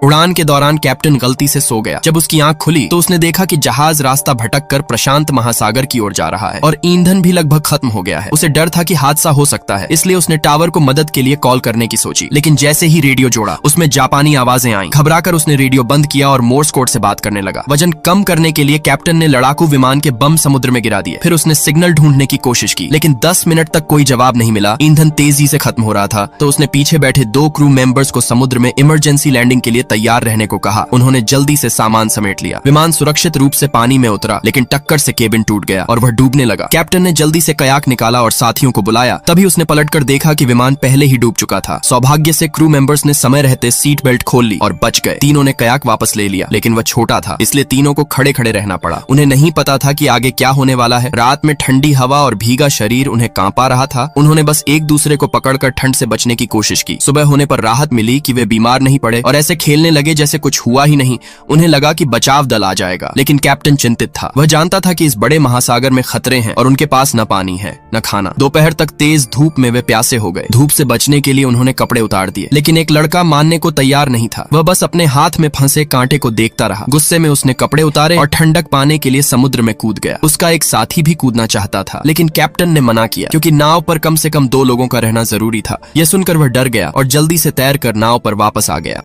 उड़ान के दौरान कैप्टन गलती से सो गया। जब उसकी आंख खुली तो उसने देखा कि जहाज रास्ता भटक कर प्रशांत महासागर की ओर जा रहा है और ईंधन भी लगभग खत्म हो गया है। उसे डर था कि हादसा हो सकता है, इसलिए उसने टावर को मदद के लिए कॉल करने की सोची। लेकिन जैसे ही रेडियो जोड़ा उसमें जापानी आवाजें आईं। घबराकर उसने रेडियो बंद किया और मोर्स कोड से बात करने लगा। वजन कम करने के लिए कैप्टन ने लड़ाकू विमान के बम समुद्र में गिरा दिए। फिर उसने सिग्नल ढूंढने की कोशिश की, लेकिन 10 मिनट तक कोई जवाब नहीं मिला। ईंधन तेजी से खत्म हो रहा था तो उसने पीछे बैठे 2 क्रू मेंबर्स को समुद्र में इमरजेंसी लैंडिंग के लिए तैयार रहने को कहा। उन्होंने जल्दी से सामान समेट लिया। विमान सुरक्षित रूप से पानी में उतरा, लेकिन टक्कर से केबिन टूट गया और वह डूबने लगा। कैप्टन ने जल्दी से कयाक निकाला और साथियों को बुलाया। तभी उसने पलटकर देखा कि विमान पहले ही डूब चुका था। सौभाग्य से क्रू मेंबर्स ने समय रहते सीट बेल्ट खोल ली और बच गए। तीनों ने कयाक वापस ले लिया, लेकिन वह छोटा था, इसलिए तीनों को खड़े खड़े रहना पड़ा। उन्हें नहीं पता था कि आगे क्या होने वाला है। रात में ठंडी हवा और भीगा शरीर उन्हें कांपा रहा था। उन्होंने बस एक दूसरे को पकड़कर ठंड से बचने की कोशिश की। सुबह होने पर राहत मिली कि वे बीमार नहीं पड़े और ऐसे खेलने लगे जैसे कुछ हुआ ही नहीं। उन्हें लगा कि बचाव दल आ जाएगा, लेकिन कैप्टन चिंतित था। वह जानता था कि इस बड़े महासागर में खतरे हैं और उनके पास न पानी है न खाना। दोपहर तक तेज धूप में वे प्यासे हो गए। धूप से बचने के लिए उन्होंने कपड़े उतार दिए, लेकिन एक लड़का मानने को तैयार नहीं था। वह बस अपने हाथ में फंसे कांटे को देखता रहा। गुस्से में उसने कपड़े उतारे और ठंडक पाने के लिए समुद्र में कूद गया। उसका एक साथी भी कूदना चाहता था, लेकिन कैप्टन ने मना किया, क्योंकि नाव पर कम से कम 2 लोगों का रहना जरूरी था। यह सुनकर वह डर गया और जल्दी से तैरकर नाव पर वापस आ गया।